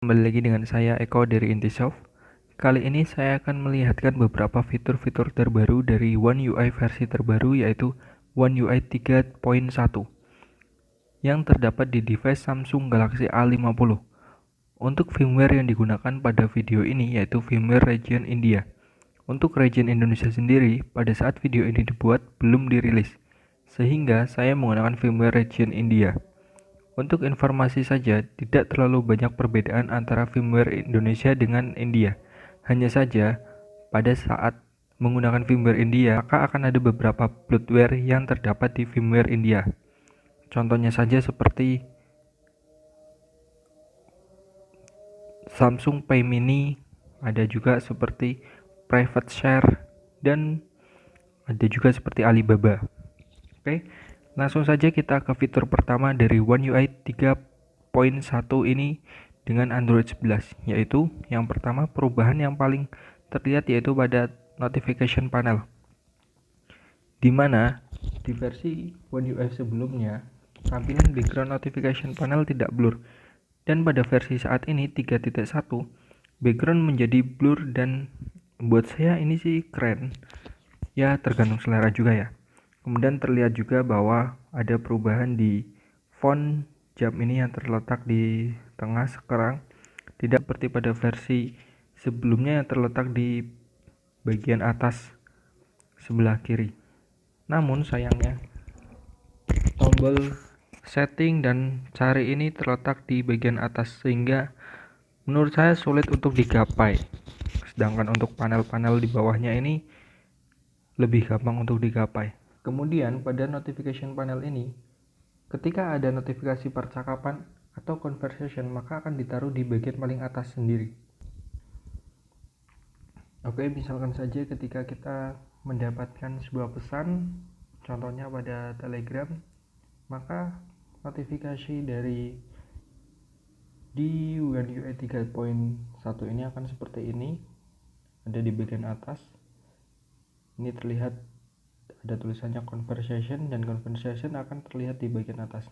Kembali lagi dengan saya Eko dari Intisoft. Kali ini saya akan melihatkan beberapa fitur-fitur terbaru dari One UI versi terbaru, yaitu One UI 3.1 yang terdapat di device Samsung Galaxy A50. Untuk firmware yang digunakan pada video ini yaitu firmware region India. Untuk region Indonesia sendiri, pada saat video ini dibuat belum dirilis, sehingga saya menggunakan firmware region India. Untuk informasi saja, tidak terlalu banyak perbedaan antara firmware Indonesia dengan India. Hanya saja, pada saat menggunakan firmware India, maka akan ada beberapa bloatware yang terdapat di firmware India. Contohnya saja seperti Samsung Pay Mini, ada juga seperti Private Share, dan ada juga seperti Alibaba. Oke, langsung saja kita ke fitur pertama dari One UI 3.1 ini dengan Android 11, yaitu yang pertama perubahan yang paling terlihat yaitu pada notification panel, di mana di versi One UI sebelumnya tampilan background notification panel tidak blur, dan pada versi saat ini 3.1 background menjadi blur, dan buat saya ini sih keren ya, tergantung selera juga ya. Kemudian terlihat juga bahwa ada perubahan di font jam ini yang terletak di tengah sekarang, tidak seperti pada versi sebelumnya yang terletak di bagian atas sebelah kiri. Namun sayangnya tombol setting dan cari ini terletak di bagian atas, sehingga menurut saya sulit untuk digapai. Sedangkan untuk panel-panel di bawahnya ini lebih gampang untuk digapai. Kemudian pada notification panel ini, ketika ada notifikasi percakapan atau conversation, maka akan ditaruh di bagian paling atas sendiri. Oke, misalkan saja ketika kita mendapatkan sebuah pesan, contohnya pada Telegram, maka notifikasi dari di One UI 3.1 ini akan seperti ini, ada di bagian atas. Ini terlihat ada tulisannya conversation, dan conversation akan terlihat di bagian atas.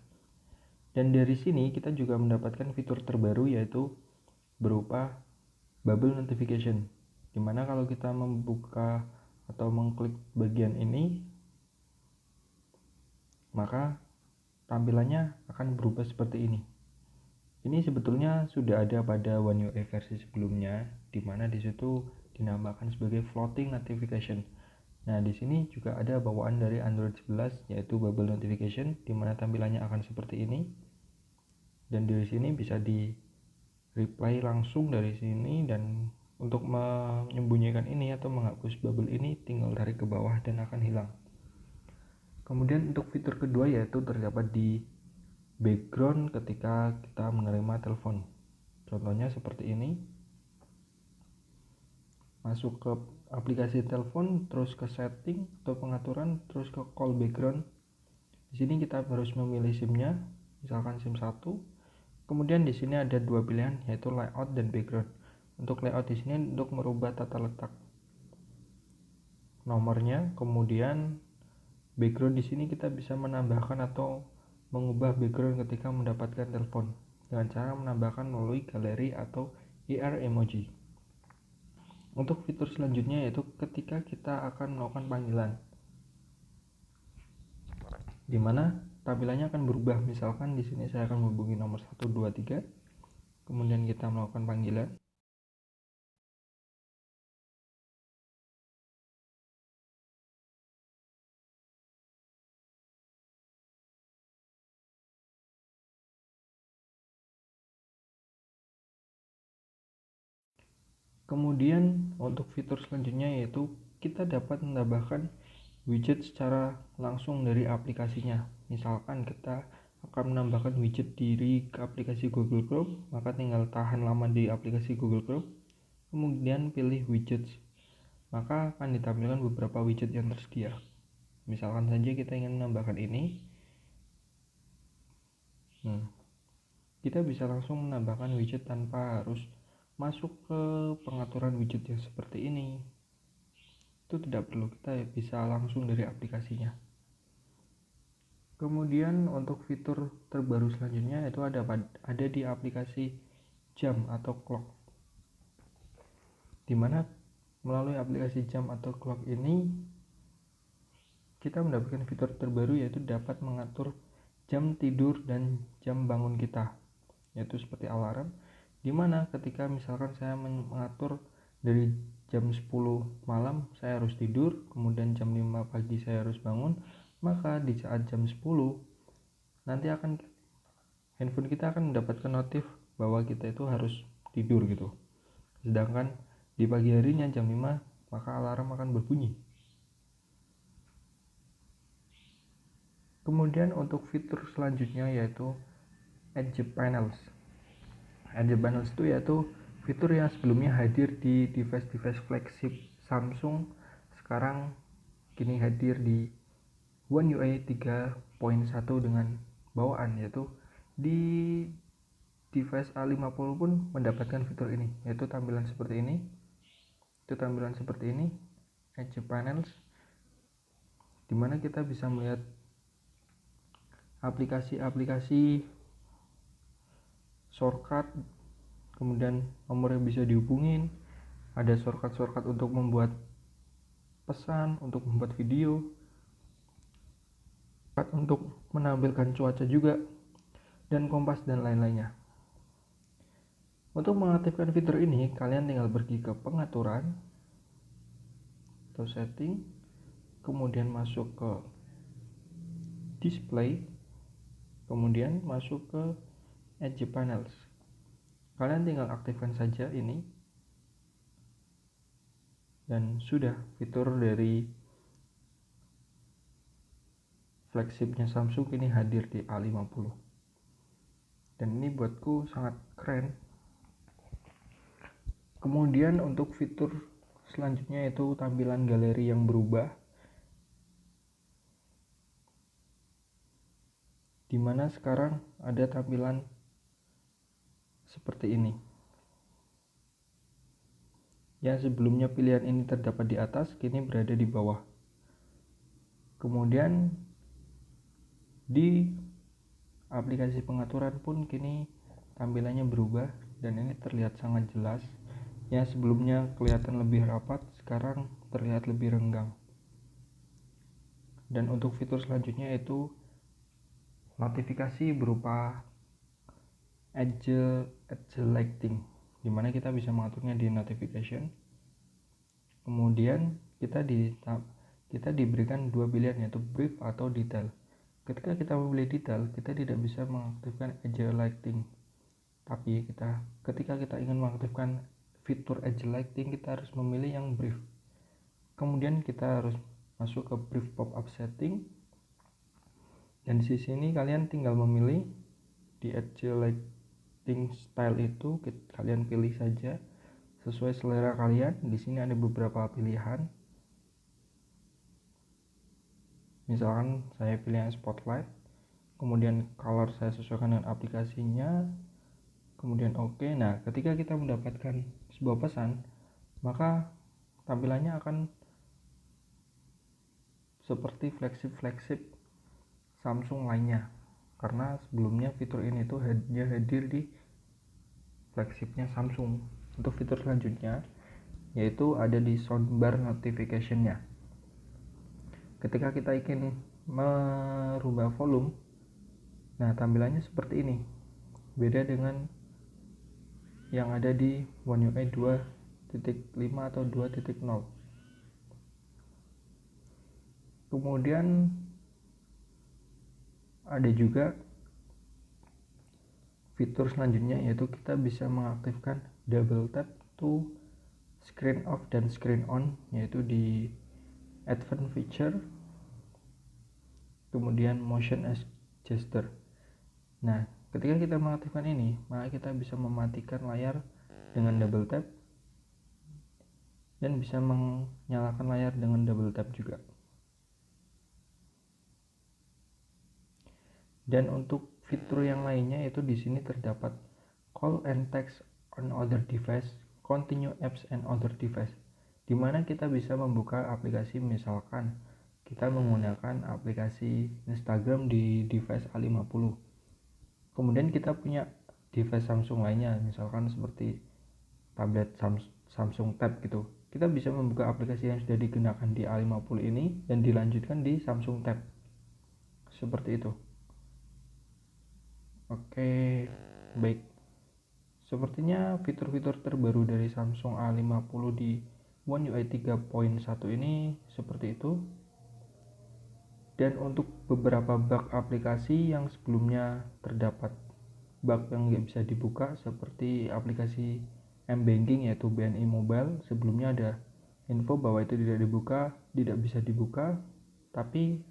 Dan dari sini kita juga mendapatkan fitur terbaru yaitu berupa bubble notification, dimana kalau kita membuka atau mengklik bagian ini, maka tampilannya akan berubah seperti ini. Ini sebetulnya sudah ada pada One UI versi sebelumnya, dimana disitu dinamakan sebagai floating notification. Nah, di sini juga ada bawaan dari Android 11 yaitu bubble notification, di mana tampilannya akan seperti ini. Dan dari sini bisa di reply langsung dari sini, dan untuk menyembunyikan ini atau menghapus bubble ini tinggal tarik ke bawah dan akan hilang. Kemudian untuk fitur kedua yaitu terdapat di background ketika kita menerima telepon. Contohnya seperti ini. Masuk ke aplikasi telepon, terus ke setting atau pengaturan, terus ke call background. Di sini kita harus memilih SIM-nya, misalkan SIM 1. Kemudian di sini ada dua pilihan yaitu layout dan background. Untuk layout di sini untuk merubah tata letak nomornya, kemudian background di sini kita bisa menambahkan atau mengubah background ketika mendapatkan telepon dengan cara menambahkan melalui galeri atau AR emoji. Untuk fitur selanjutnya yaitu ketika kita akan melakukan panggilan, di mana tampilannya akan berubah. Misalkan di sini saya akan menghubungi nomor 123, kemudian kita melakukan panggilan. Kemudian untuk fitur selanjutnya yaitu kita dapat menambahkan widget secara langsung dari aplikasinya. Misalkan kita akan menambahkan widget diri ke aplikasi Google Chrome, maka tinggal tahan lama di aplikasi Google Chrome, kemudian pilih widgets, maka akan ditampilkan beberapa widget yang tersedia. Misalkan saja kita ingin menambahkan ini, kita bisa langsung menambahkan widget tanpa harus masuk ke pengaturan widget yang seperti ini. Itu tidak perlu, kita bisa langsung dari aplikasinya. Kemudian untuk fitur terbaru selanjutnya itu ada di aplikasi jam atau clock, dimana melalui aplikasi jam atau clock ini kita mendapatkan fitur terbaru, yaitu dapat mengatur jam tidur dan jam bangun kita, yaitu seperti alarm, dimana ketika misalkan saya mengatur dari jam 10 malam saya harus tidur, kemudian jam 5 pagi saya harus bangun, maka di saat jam 10 nanti handphone kita akan mendapatkan notif bahwa kita itu harus tidur gitu. Sedangkan di pagi harinya jam 5 maka alarm akan berbunyi. Kemudian untuk fitur selanjutnya yaitu Edge Panels. Edge Panels itu yaitu fitur yang sebelumnya hadir di device-device flagship Samsung, sekarang kini hadir di One UI 3.1 dengan bawaan, yaitu di device A50 pun mendapatkan fitur ini, yaitu tampilan seperti ini. Edge Panels, dimana kita bisa melihat aplikasi-aplikasi, shortcut, kemudian nomor yang bisa dihubungin, ada shortcut untuk membuat pesan, untuk membuat video, untuk menampilkan cuaca juga, dan kompas dan lain-lainnya. Untuk mengaktifkan fitur ini, kalian tinggal pergi ke pengaturan atau setting, kemudian masuk ke display, kemudian masuk ke Edge Panels. Kalian tinggal aktifkan saja ini, dan sudah fitur dari flagshipnya Samsung ini hadir di A50. Dan ini buatku sangat keren. Kemudian untuk fitur selanjutnya yaitu tampilan galeri yang berubah, dimana sekarang ada tampilan seperti ini. Yang sebelumnya pilihan ini terdapat di atas, kini berada di bawah. Kemudian di aplikasi pengaturan pun kini tampilannya berubah, dan ini terlihat sangat jelas. Yang sebelumnya kelihatan lebih rapat, sekarang terlihat lebih renggang. Dan untuk fitur selanjutnya yaitu notifikasi berupa Edge Lighting, dimana kita bisa mengaturnya di notification. Kemudian kita diberikan dua pilihan, yaitu brief atau detail. Ketika kita memilih detail, kita tidak bisa mengaktifkan Edge Lighting. Tapi ketika kita ingin mengaktifkan fitur Edge Lighting, kita harus memilih yang brief. Kemudian kita harus masuk ke brief pop-up setting, dan di sini kalian tinggal memilih di Edge Lighting style itu, kalian pilih saja sesuai selera kalian. Di sini ada beberapa pilihan. Misalkan saya pilih yang spotlight, kemudian color saya sesuaikan dengan aplikasinya, kemudian oke. Nah, ketika kita mendapatkan sebuah pesan, maka tampilannya akan seperti flagship Samsung lainnya, karena sebelumnya fitur ini tuh hanya hadir di flagshipnya Samsung. Untuk fitur selanjutnya yaitu ada di soundbar notification-nya. Ketika kita ingin merubah volume, nah tampilannya seperti ini, beda dengan yang ada di One UI 2.5 atau 2.0. Kemudian ada juga fitur selanjutnya yaitu kita bisa mengaktifkan double tap to screen off dan screen on, yaitu di advanced feature, kemudian motion as gesture. Nah, ketika kita mengaktifkan ini, maka kita bisa mematikan layar dengan double tap dan bisa menyalakan layar dengan double tap juga. Dan untuk fitur yang lainnya yaitu di sini terdapat call and text on other device, continue apps and other device, di mana kita bisa membuka aplikasi. Misalkan kita menggunakan aplikasi Instagram di device A50, kemudian kita punya device Samsung lainnya, misalkan seperti tablet Samsung Tab gitu. Kita bisa membuka aplikasi yang sudah digunakan di A50 ini dan dilanjutkan di Samsung Tab. Seperti itu. Oke, baik. Sepertinya fitur-fitur terbaru dari Samsung A50 di One UI 3.1 ini seperti itu. Dan untuk beberapa bug aplikasi yang sebelumnya terdapat bug yang nggak bisa dibuka seperti aplikasi M-Banking yaitu BNI Mobile, sebelumnya ada info bahwa itu tidak bisa dibuka, tapi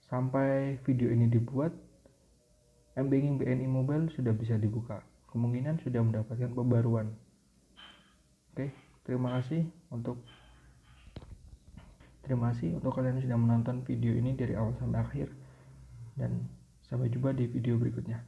sampai video ini dibuat M-Banking BNI Mobile sudah bisa dibuka, kemungkinan sudah mendapatkan pembaruan. Oke, terima kasih untuk kalian yang sudah menonton video ini dari awal sampai akhir, dan sampai jumpa di video berikutnya.